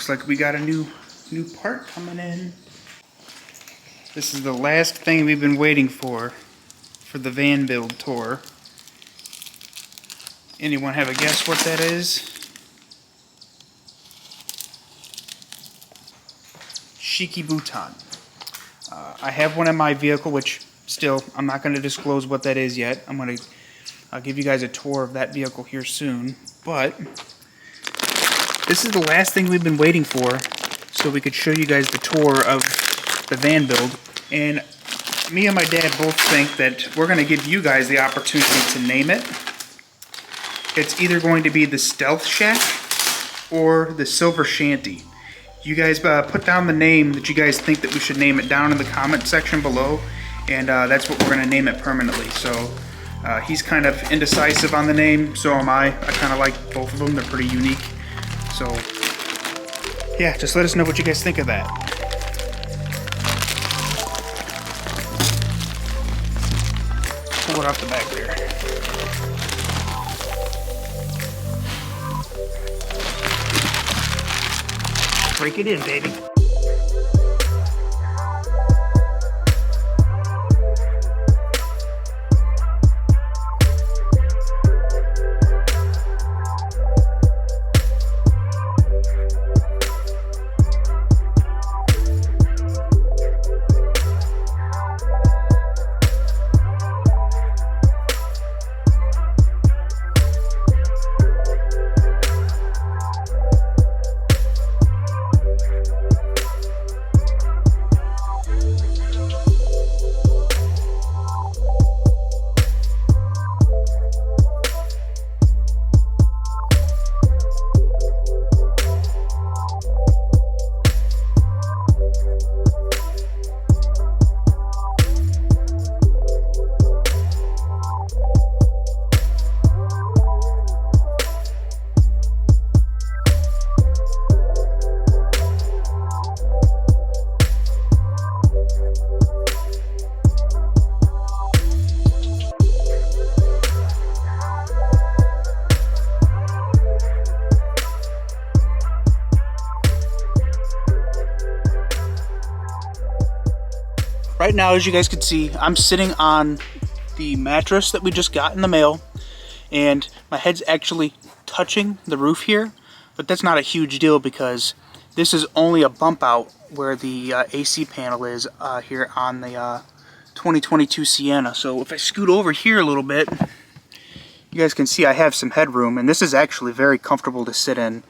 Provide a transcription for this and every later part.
Looks like we got a new part coming in. This is the last thing we've been waiting for the van build tour. Anyone have a guess what that is? Shiki Bhutan. I have one in my vehicle, which still I'm not going to disclose what that is yet. I'll give you guys a tour of that vehicle here soon. But this is the last thing we've been waiting for, so we could show you guys the tour of the van build. And me and my dad both think that we're going to give you guys the opportunity to name it. It's either going to be the Stealth Shack or the Silver Shanty. You guys put down the name that you guys think that we should name it down in the comment section below, and that's what we're going to name it permanently. So he's kind of indecisive on the name, so am I. I kind of like both of them. They're pretty unique. So yeah, just let us know what you guys think of that. Pull it off the back there. Break it in, baby. Right now, as you guys can see, I'm sitting on the mattress that we just got in the mail, and my head's actually touching the roof here, but that's not a huge deal because this is only a bump out where the AC panel is here on the 2022 Sienna. So if I scoot over here a little bit, you guys can see I have some headroom, and this is actually very comfortable to sit in.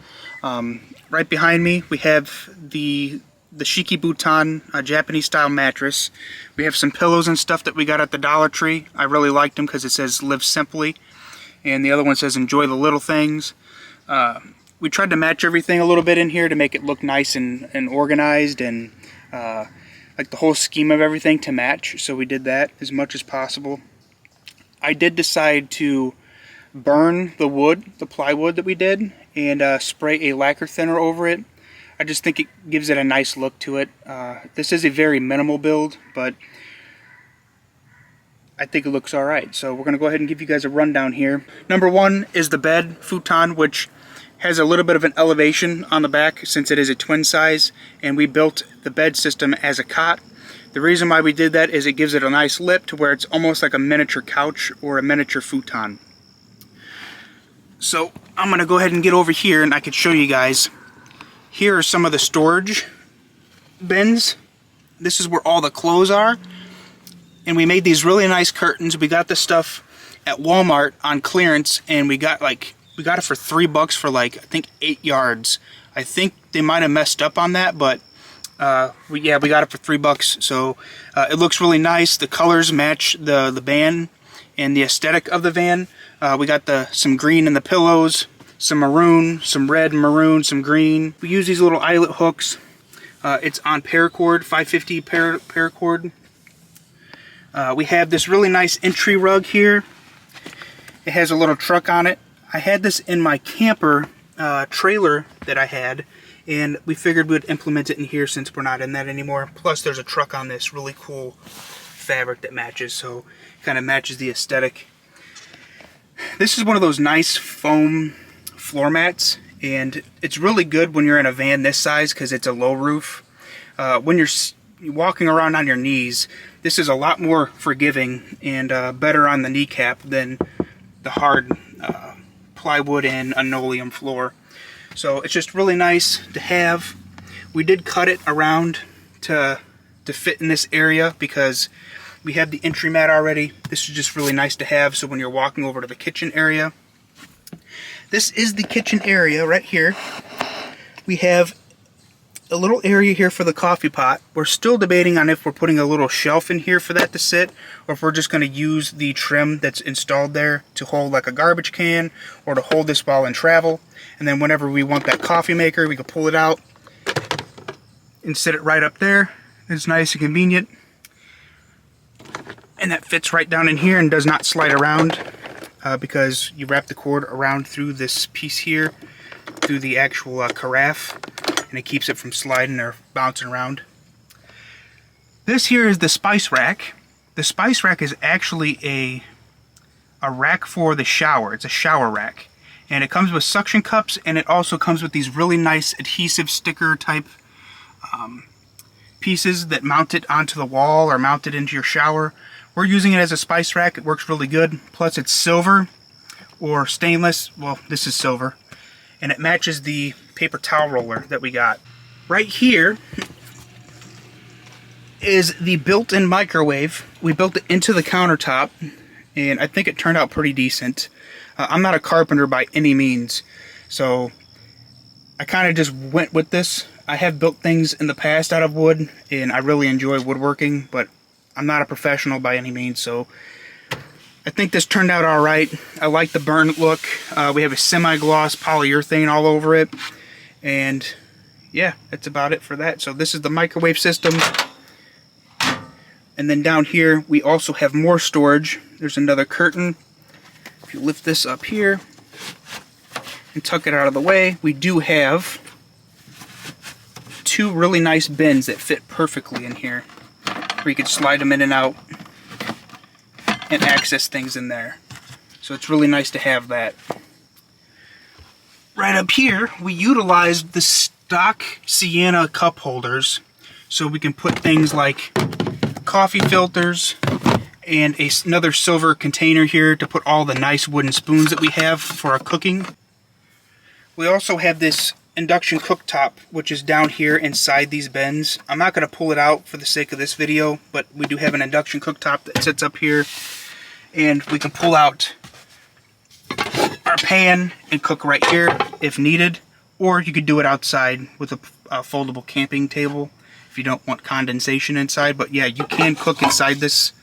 Right behind me, we have the Shiki Bhutan Japanese style mattress. We have some pillows and stuff that we got at the Dollar Tree. I really liked them because it says live simply, and the other one says enjoy the little things. We tried to match everything a little bit in here to make it look nice and organized, and like the whole scheme of everything to match, so we did that as much as possible. I did decide to burn the wood, the plywood that we did, and spray a lacquer thinner over it. I just think it gives it a nice look to it. This is a very minimal build, but I think it looks alright. So we're going to go ahead and give you guys a rundown here. Number one is the bed futon, which has a little bit of an elevation on the back since it is a twin size, and we built the bed system as a cot. The reason why we did that is it gives it a nice lip to where it's almost like a miniature couch or a miniature futon. So I'm going to go ahead and get over here and I can show you guys. Here are some of the storage bins. This is where all the clothes are. And we made these really nice curtains. We got this stuff at Walmart on clearance, and we got it for $3 for like, I think 8 yards. I think they might have messed up on that, but we got it for $3. So it looks really nice. The colors match the van and the aesthetic of the van. We got some green in the pillows, some maroon, some red, maroon, some green. We use these little eyelet hooks. It's on paracord, 550 paracord. We have this really nice entry rug here. It has a little truck on it. I had this in my camper trailer that I had, and we figured we'd implement it in here since we're not in that anymore. Plus there's a truck on this really cool fabric that matches, so it kind of matches the aesthetic. This is one of those nice foam floor mats, And it's really good when you're in a van this size because it's a low roof. When you're walking around on your knees, this is a lot more forgiving and better on the kneecap than the hard plywood and linoleum floor. So it's just really nice to have. We did cut it around to fit in this area because we have the entry mat already. This is just really nice to have, so when you're walking over to the kitchen area. This is the kitchen area right here. We have a little area here for the coffee pot. We're still debating on if we're putting a little shelf in here for that to sit, or if we're just going to use the trim that's installed there to hold like a garbage can, or to hold this while in travel. And then whenever we want that coffee maker, we can pull it out and sit it right up there. It's nice and convenient. And that fits right down in here and does not slide around because you wrap the cord around through this piece here, through the actual carafe, and it keeps it from sliding or bouncing around. This here is the spice rack. The spice rack is actually a rack for the shower. It's a shower rack. And it comes with suction cups, and it also comes with these really nice adhesive sticker type pieces that mount it onto the wall or mount it into your shower. We're using it as a spice rack. It works really good. Plus it's silver or stainless. Well, this is silver. And it matches the paper towel roller that we got. Right here is the built-in microwave. We built it into the countertop, and I think it turned out pretty decent. I'm not a carpenter by any means, so I kind of just went with this. I have built things in the past out of wood, and I really enjoy woodworking, but I'm not a professional by any means, so I think this turned out alright. I like the burnt look. We have a semi-gloss polyurethane all over it, and yeah, that's about it for that. So this is the microwave system, and then down here we also have more storage. There's another curtain. If you lift this up here and tuck it out of the way, we do have two really nice bins that fit perfectly in here, where you can slide them in and out and access things in there. So it's really nice to have that. Right up here, we utilized the stock Sienna cup holders, so we can put things like coffee filters and another silver container here to put all the nice wooden spoons that we have for our cooking. We also have this induction cooktop, which is down here inside these bins. I'm not going to pull it out for the sake of this video, but we do have an induction cooktop that sits up here, and we can pull out our pan and cook right here if needed, or you could do it outside with a foldable camping table if you don't want condensation inside. But yeah, you can cook inside this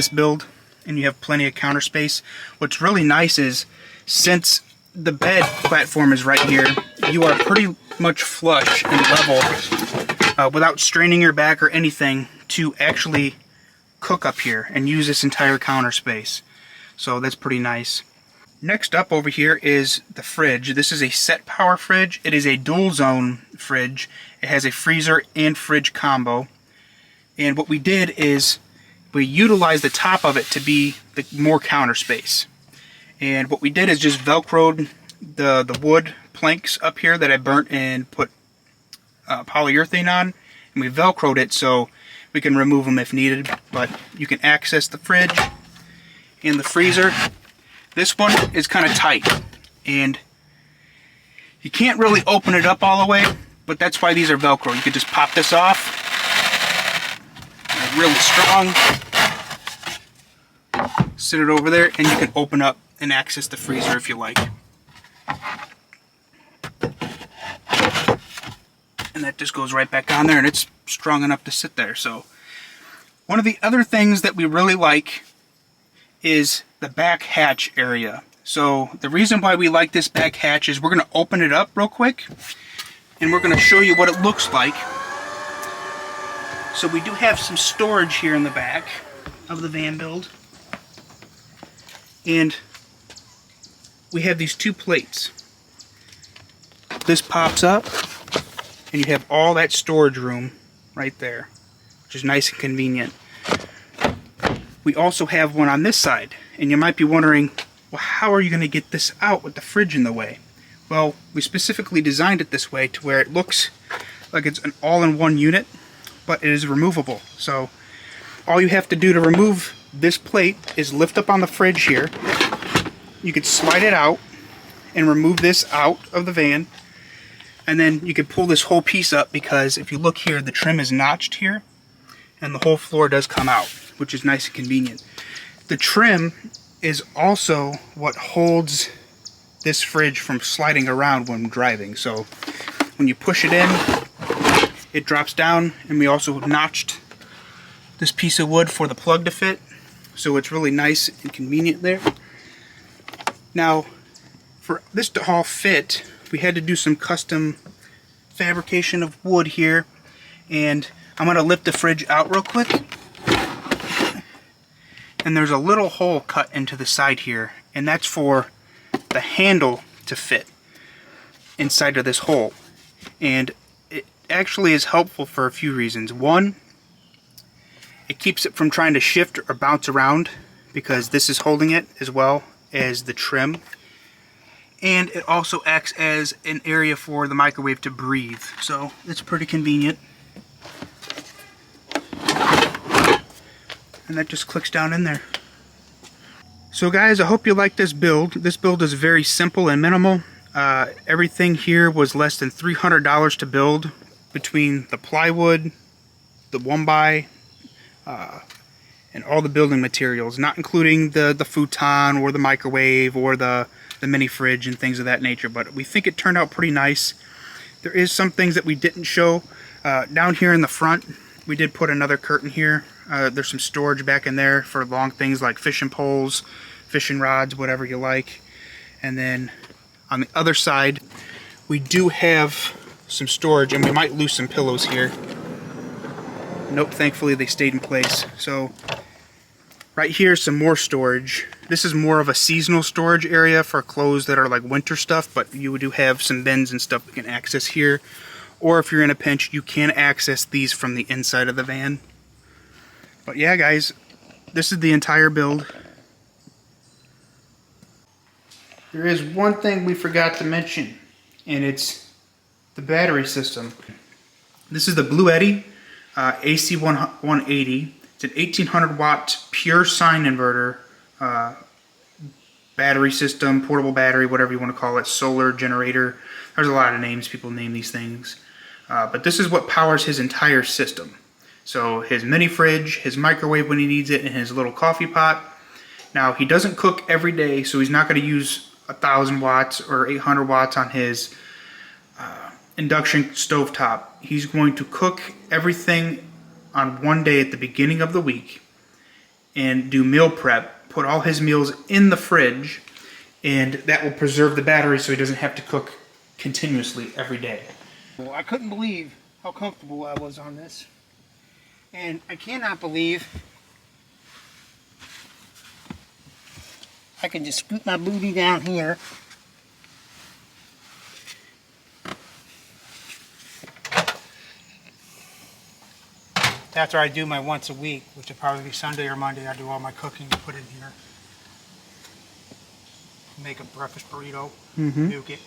build, and you have plenty of counter space. What's really nice is, since the bed platform is right here, you are pretty much flush and level without straining your back or anything to actually cook up here and use this entire counter space. So that's pretty nice. Next up over here is the fridge. This is a set power fridge. It is a dual zone fridge. It has a freezer and fridge combo. And what we did is we utilized the top of it to be the more counter space. And what we did is just velcroed the wood planks up here that I burnt and put polyurethane on, and we velcroed it so we can remove them if needed. But you can access the fridge and the freezer. This one is kind of tight, and you can't really open it up all the way, but that's why these are velcro. You can just pop this off. They're really strong. Sit it over there, and you can open up and access the freezer if you like. And that just goes right back on there, and it's strong enough to sit there. So one of the other things that we really like is the back hatch area. So the reason why we like this back hatch is we're going to open it up real quick, and we're going to show you what it looks like. So we do have some storage here in the back of the van build, and we have these two plates. This pops up, and you have all that storage room right there, which is nice and convenient. We also have one on this side, and you might be wondering, well, how are you going to get this out with the fridge in the way? Well, we specifically designed it this way to where it looks like it's an all-in-one unit, but it is removable. So all you have to do to remove this plate is lift up on the fridge here. You could slide it out and remove this out of the van, and then you could pull this whole piece up, because if you look here, the trim is notched here and the whole floor does come out, which is nice and convenient. The trim is also what holds this fridge from sliding around when driving. So when you push it in, it drops down, and we also notched this piece of wood for the plug to fit, so it's really nice and convenient there. Now, for this to all fit, we had to do some custom fabrication of wood here, and I'm going to lift the fridge out real quick. And there's a little hole cut into the side here, and that's for the handle to fit inside of this hole. And it actually is helpful for a few reasons. One, it keeps it from trying to shift or bounce around, because this is holding it as well as the trim. And it also acts as an area for the microwave to breathe, so it's pretty convenient. And that just clicks down in there. So guys, I hope you like this build. This build is very simple and minimal. Everything here was less than $300 to build, between the plywood, the 1x, and all the building materials, not including the futon or the microwave or the mini fridge and things of that nature. But we think it turned out pretty nice. There is some things that we didn't show. Down here in the front, we did put another curtain here. There's some storage back in there for long things like fishing poles, fishing rods, whatever you like. And then on the other side, we do have some storage, and we might lose some pillows here. Nope, thankfully they stayed in place. So right here, some more storage. This is more of a seasonal storage area for clothes that are like winter stuff, but you do have some bins and stuff we can access here. Or if you're in a pinch, you can access these from the inside of the van. But yeah, guys, this is the entire build. There is one thing we forgot to mention, and it's the battery system. This is the Blue Eddy AC 180. It's an 1800 watt pure sine inverter battery system, portable battery, whatever you want to call it, solar generator. There's a lot of names people name these things. But this is what powers his entire system. So his mini fridge, his microwave when he needs it, and his little coffee pot. Now, he doesn't cook every day, so he's not going to use 1000 watts or 800 watts on his induction stovetop. He's going to cook everything on one day at the beginning of the week and do meal prep, put all his meals in the fridge, and that will preserve the battery so he doesn't have to cook continuously every day. Well, I couldn't believe how comfortable I was on this. And I cannot believe I can just scoot my booty down here. After I do my once a week, which will probably be Sunday or Monday, I do all my cooking and put in here. Make a breakfast burrito, nuke it.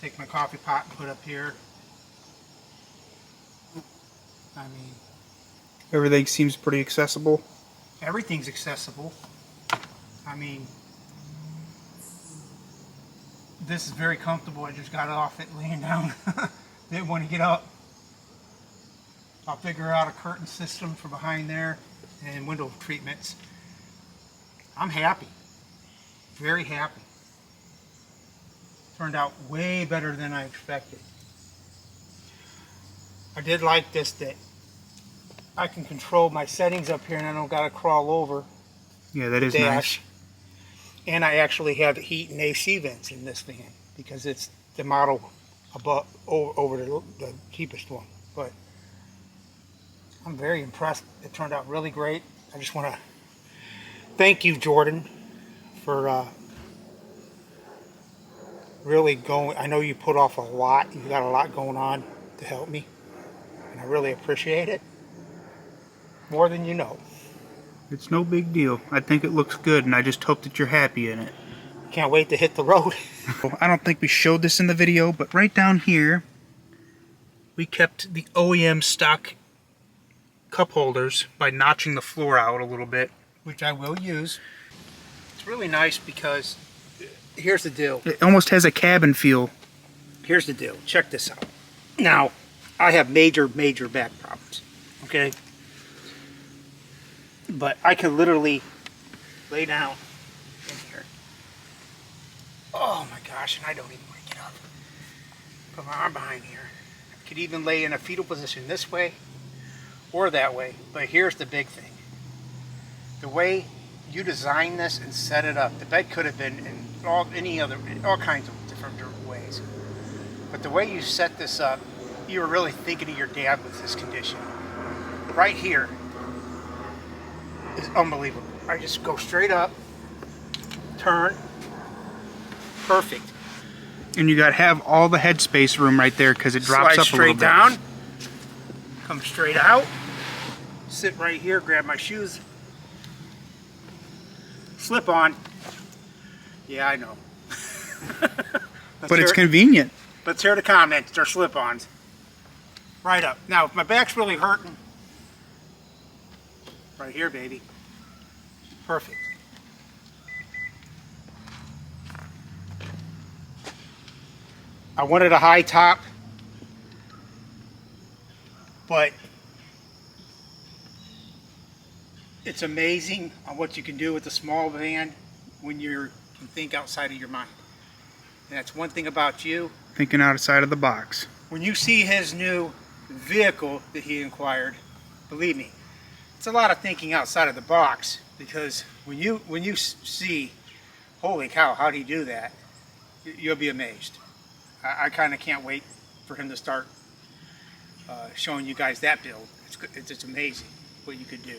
Take my coffee pot and put up here. I mean, Everything seems pretty accessible. everything's accessible. I mean, this is very comfortable. I just got off it laying down. Didn't want to get up. I'll figure out a curtain system for behind there and window treatments. I'm happy. Very happy. Turned out way better than I expected. I did like this, that I can control my settings up here and I don't got to crawl over. Yeah, that is dash. nice. And I actually have heat and AC vents in this van because it's the model above over the cheapest one. But I'm very impressed. It turned out really great. I just want to thank you, Jordan, for really going. I know you put off a lot. You got a lot going on to help me, and I really appreciate it. More than you know. It's no big deal. I think it looks good, and I just hope that you're happy in it. Can't wait to hit the road. I don't think we showed this in the video, but right down here, we kept the OEM stock cup holders by notching the floor out a little bit, Which I will use. It's really nice because here's the deal. It almost has a cabin feel. Here's the deal. Check this out. Now, I have major back problems. Okay? But I can literally lay down in here. Oh my gosh, and I don't even want to get up. Put my arm behind here. I could even lay in a fetal position this way or that way. But here's the big thing. The way you design this and set it up, the bed could have been in all kinds of different ways. But the way you set this up, you were really thinking of your dad with this condition. Right here is unbelievable. I just go straight up, turn, perfect. And you got to have all the headspace room right there because it drops up a little bit. Slide straight down, come straight out, sit right here, grab my shoes, slip on. Yeah, I know. But it's convenient. Let's hear the comments. They're slip-ons. Right up. Now, if my back's really hurting, right here, baby. Perfect. I wanted a high top, but it's amazing on what you can do with a small van when you can think outside of your mind. And that's one thing about you. Thinking outside of the box. When you see his new vehicle that he inquired, believe me, it's a lot of thinking outside of the box, because when you see, holy cow, how do you do that? You'll be amazed. I kind of can't wait for him to start showing you guys that build. It's amazing what you could do.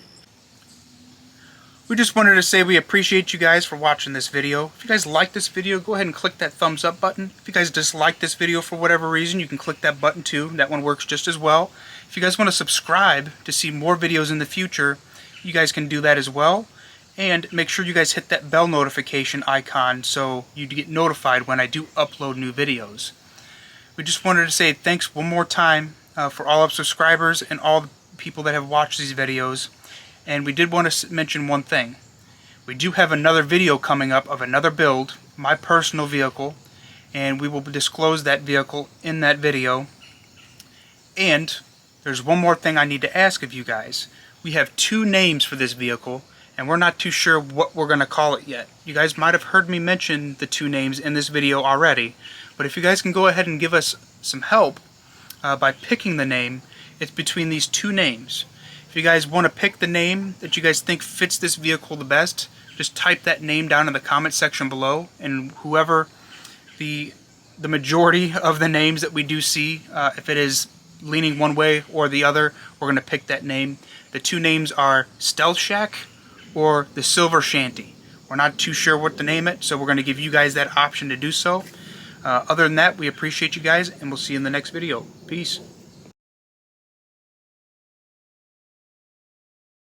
We just wanted to say we appreciate you guys for watching this video. If you guys like this video, go ahead and click that thumbs up button. If you guys dislike this video for whatever reason, you can click that button too. That one works just as well. If you guys want to subscribe to see more videos in the future, you guys can do that as well. And make sure you guys hit that bell notification icon so you get notified when I do upload new videos. We just wanted to say thanks one more time for all of subscribers and all the people that have watched these videos. And we did want to mention one thing. We do have another video coming up of another build, my personal vehicle, and we will disclose that vehicle in that video. And there's one more thing I need to ask of you guys. We have 2 names for this vehicle, and we're not too sure what we're going to call it yet. You guys might have heard me mention the 2 names in this video already, but if you guys can go ahead and give us some help by picking the name, it's between these 2 names. If you guys want to pick the name that you guys think fits this vehicle the best, just type that name down in the comment section below, and whoever the majority of the names that we do see, if it is leaning one way or the other, we're going to pick that name. The 2 names are Stealth Shack or the Silver Shanty. We're not too sure what to name it, so we're going to give you guys that option to do so. Other than that, we appreciate you guys, and we'll see you in the next video. Peace.